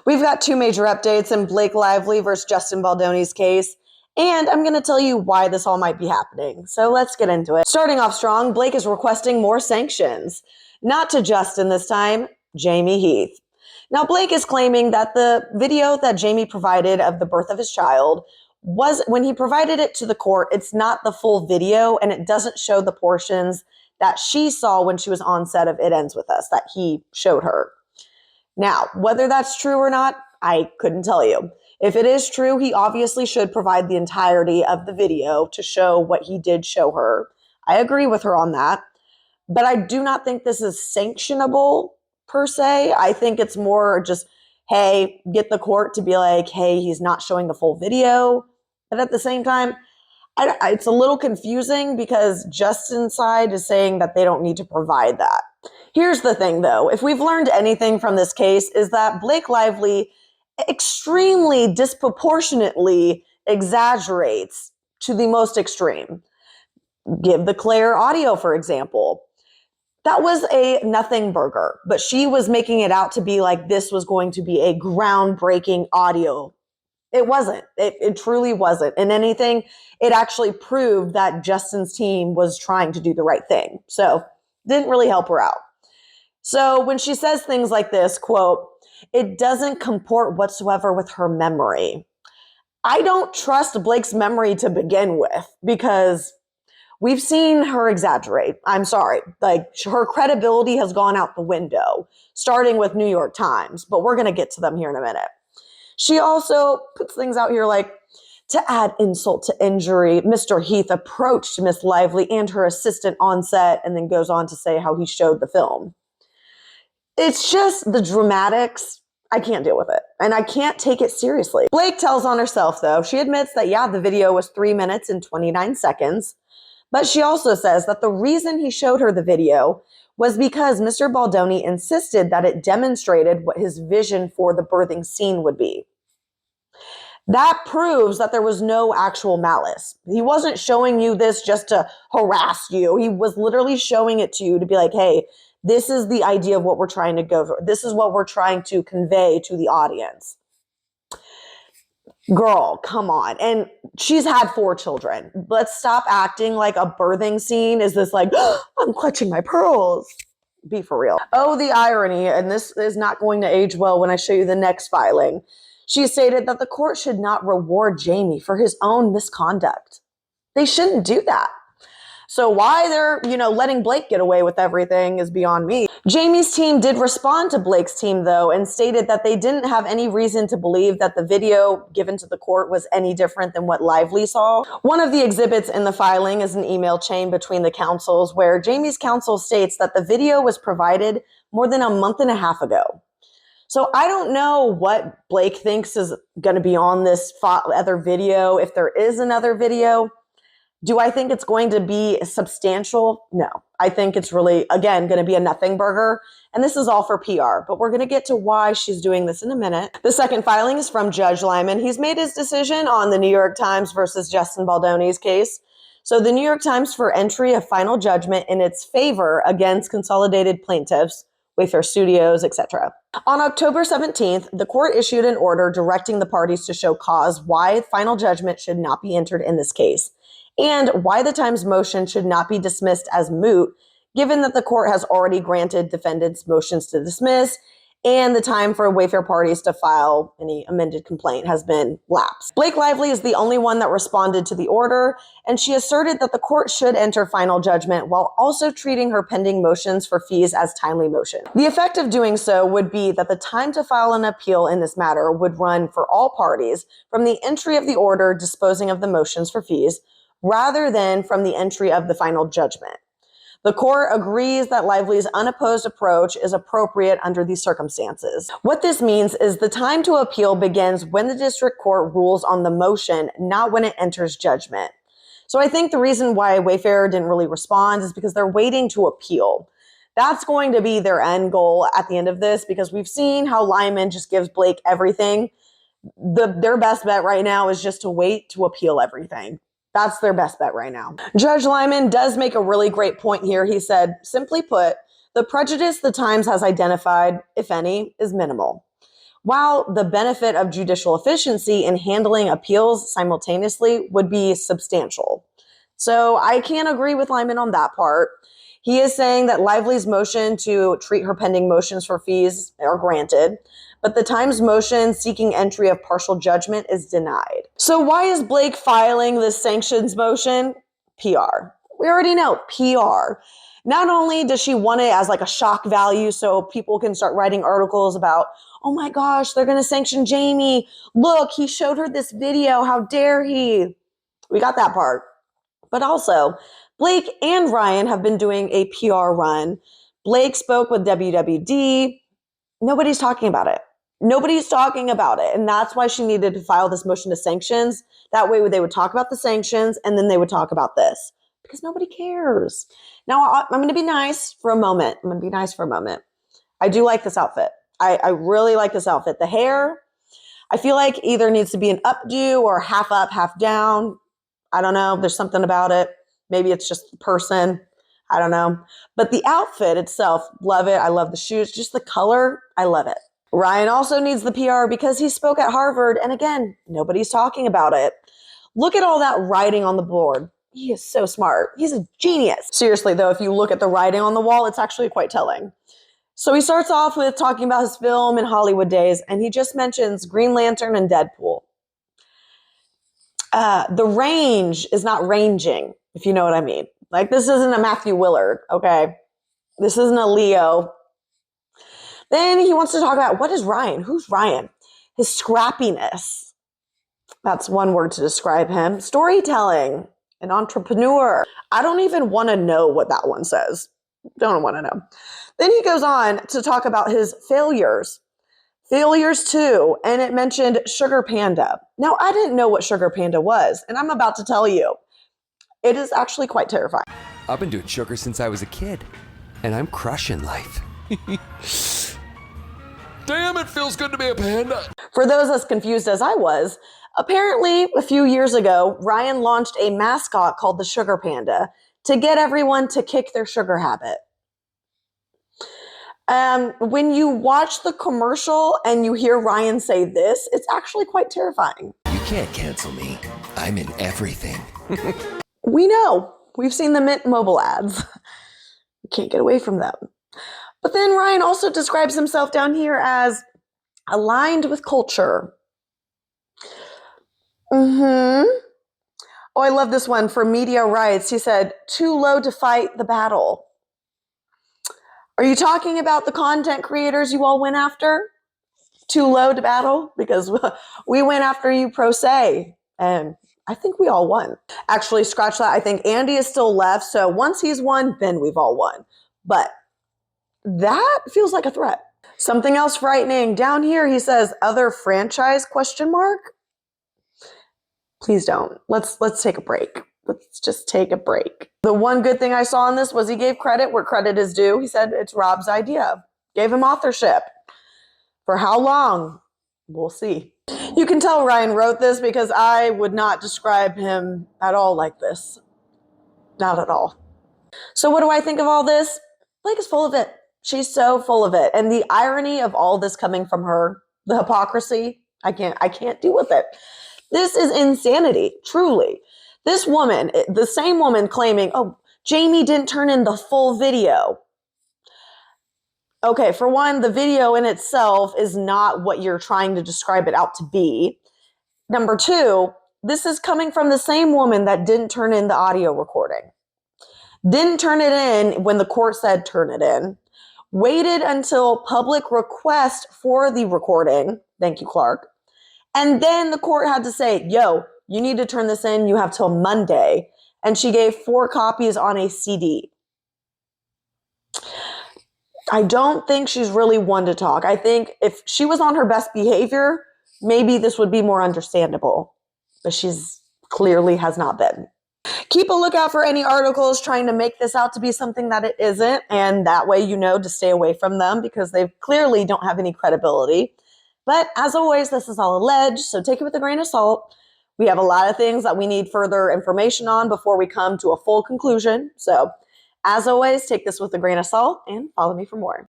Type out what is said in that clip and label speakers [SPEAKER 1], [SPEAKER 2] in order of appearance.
[SPEAKER 1] We've got two major updates in Blake Lively versus Justin Baldoni's case, and I'm going to tell you why this all might be happening. So let's get into it. Starting off strong, Blake is requesting more sanctions. Not to Justin this time, Jamie Heath. Now, Blake is claiming that the video that Jamie provided of the birth of his child was, when he provided it to the court, it's not the full video and it doesn't show the portions that she saw when she was on set of It Ends With Us that he showed her. Now, whether that's true or not, I couldn't tell you. If it is true, he obviously should provide the entirety of the video to show what he did show her. I agree with her on that. But I do not think this is sanctionable per se. I think it's more just, hey, get the court to be like, hey, he's not showing the full video. But at the same time, it's a little confusing because Justin's side is saying that they don't need to provide that. Here's the thing, though. If we've learned anything from this case, is that Blake Lively extremely disproportionately exaggerates to the most extreme. Give the Claire audio, for example. That was a nothing burger, but she was making it out to be like this was going to be a groundbreaking audio. It wasn't. It truly wasn't. And anything, it actually proved that Justin's team was trying to do the right thing. So didn't really help her out. So when she says things like this, quote, it doesn't comport whatsoever with her memory. I don't trust Blake's memory to begin with because we've seen her exaggerate. I'm sorry. Like, her credibility has gone out the window, starting with New York Times, but we're going to get to them here in a minute. She also puts things out here like, to add insult to injury, Mr. Heath approached Miss Lively and her assistant on set and then goes on to say how he showed the film. It's just the dramatics. I can't deal with it. And I can't take it seriously. Blake tells on herself, though. She admits that, yeah, the video was 3 minutes and 29 seconds. But she also says that the reason he showed her the video was because Mr. Baldoni insisted that it demonstrated what his vision for the birthing scene would be. That proves that there was no actual malice. He wasn't showing you this just to harass you. He was literally showing it to you to be like, hey, this is the idea of what we're trying to go for. This is what we're trying to convey to the audience. Girl, come on. And she's had 4 children. Let's stop acting like a birthing scene is this like, oh, I'm clutching my pearls. Be for real. Oh, the irony. And this is not going to age well when I show you the next filing. She stated that the court should not reward Jamie for his own misconduct. They shouldn't do that. So why they're, letting Blake get away with everything is beyond me. Jamie's team did respond to Blake's team, though, and stated that they didn't have any reason to believe that the video given to the court was any different than what Lively saw. One of the exhibits in the filing is an email chain between the counsels where Jamie's counsel states that the video was provided more than a month and a half ago. So I don't know what Blake thinks is going to be on this other video, if there is another video. Do I think it's going to be substantial? No. I think it's really, again, going to be a nothing burger. And this is all for PR, but we're going to get to why she's doing this in a minute. The second filing is from Judge Lyman. He's made his decision on the New York Times versus Justin Baldoni's case. So the New York Times for entry of final judgment in its favor against consolidated plaintiffs, Wayfair Studios, etc. On October 17th, the court issued an order directing the parties to show cause why final judgment should not be entered in this case, and why the Times motion should not be dismissed as moot, given that the court has already granted defendants motions to dismiss, and the time for Wayfair parties to file any amended complaint has been lapsed. Blake Lively is the only one that responded to the order, and she asserted that the court should enter final judgment while also treating her pending motions for fees as timely motion. The effect of doing so would be that the time to file an appeal in this matter would run for all parties from the entry of the order disposing of the motions for fees, rather than from the entry of the final judgment. The court agrees that Lively's unopposed approach is appropriate under these circumstances. What this means is the time to appeal begins when the district court rules on the motion, not when it enters judgment. So I think the reason why Wayfair didn't really respond is because they're waiting to appeal. That's going to be their end goal at the end of this, because we've seen how Lyman just gives Blake everything. Their best bet right now is just to wait to appeal everything. That's their best bet right now. Judge Lyman does make a really great point here. He said, simply put, the prejudice the Times has identified, if any, is minimal. while the benefit of judicial efficiency in handling appeals simultaneously would be substantial. So I can't agree with Lyman on that part. He is saying that Lively's motion to treat her pending motions for fees are granted, but the Times motion seeking entry of partial judgment is denied. So why is Blake filing this sanctions motion? PR. We already know, PR. Not only does she want it as like a shock value so people can start writing articles about, oh my gosh, they're going to sanction Jamie. Look, he showed her this video. How dare he? We got that part. But also, Blake and Ryan have been doing a PR run. Blake spoke with WWD. Nobody's talking about it. Nobody's talking about it. And that's why she needed to file this motion to sanctions. That way they would talk about the sanctions and then they would talk about this. Because nobody cares. Now, I'm going to be nice for a moment. I do like this outfit. I really like this outfit. The hair, I feel like either needs to be an updo or half up, half down. I don't know. There's something about it. Maybe it's just the person. I don't know. But the outfit itself, love it. I love the shoes. Just the color, I love it. Ryan also needs the PR because he spoke at Harvard. And again, nobody's talking about it. Look at all that writing on the board. He is so smart. He's a genius. Seriously, though, if you look at the writing on the wall, it's actually quite telling. So he starts off with talking about his film and Hollywood days, and he just mentions Green Lantern and Deadpool. The range is not ranging, if you know what I mean. Like, this isn't a Matthew Willard, okay? This isn't a Leo. Then he wants to talk about, what is Ryan? Who's Ryan? His scrappiness. That's one word to describe him. Storytelling. An entrepreneur. I don't even want to know what that one says. Don't want to know. Then he goes on to talk about his failures. Failures too. And it mentioned Sugar Panda. Now, I didn't know what Sugar Panda was, and I'm about to tell you. It is actually quite terrifying.
[SPEAKER 2] I've been doing sugar since I was a kid, and I'm crushing life. Damn, it feels good to be a panda.
[SPEAKER 1] For those as confused as I was, apparently a few years ago, Ryan launched a mascot called the Sugar Panda to get everyone to kick their sugar habit. When you watch the commercial and you hear Ryan say this, it's actually quite terrifying.
[SPEAKER 2] You can't cancel me. I'm in everything.
[SPEAKER 1] We know. We've seen the Mint Mobile ads. We can't get away from them. But then Ryan also describes himself down here as aligned with culture. Oh, I love this one for media rights. He said, too low to fight the battle. Are you talking about the content creators you all went after? Too low to battle? Because we went after you pro se. And I think we all won. Actually, scratch that. I think Andy is still left. So once he's won, then we've all won. But that feels like a threat. Something else frightening. Down here, he says, other franchise ? Please don't. Let's take a break. Let's just take a break. The one good thing I saw in this was he gave credit where credit is due. He said it's Rob's idea. Gave him authorship. For how long? We'll see. You can tell Ryan wrote this because I would not describe him at all like this. Not at all. So what do I think of all this? Blake is full of it. She's so full of it. And the irony of all this coming from her, the hypocrisy, I can't deal with it. This is insanity, truly. This woman, the same woman claiming, oh, Jamie didn't turn in the full video. Okay, for one, the video in itself is not what you're trying to describe it out to be. Number two, this is coming from the same woman that didn't turn in the audio recording. Didn't turn it in when the court said turn it in. Waited until public request for the recording. Thank you, Clark. And then the court had to say, yo, you need to turn this in. You have till Monday. And she gave 4 copies on a CD. I don't think she's really one to talk. I think if she was on her best behavior, maybe this would be more understandable. But she's clearly has not been. Keep a lookout for any articles trying to make this out to be something that it isn't. And that way you know to stay away from them because they clearly don't have any credibility. But as always, this is all alleged, so take it with a grain of salt. We have a lot of things that we need further information on before we come to a full conclusion. So as always, take this with a grain of salt and follow me for more.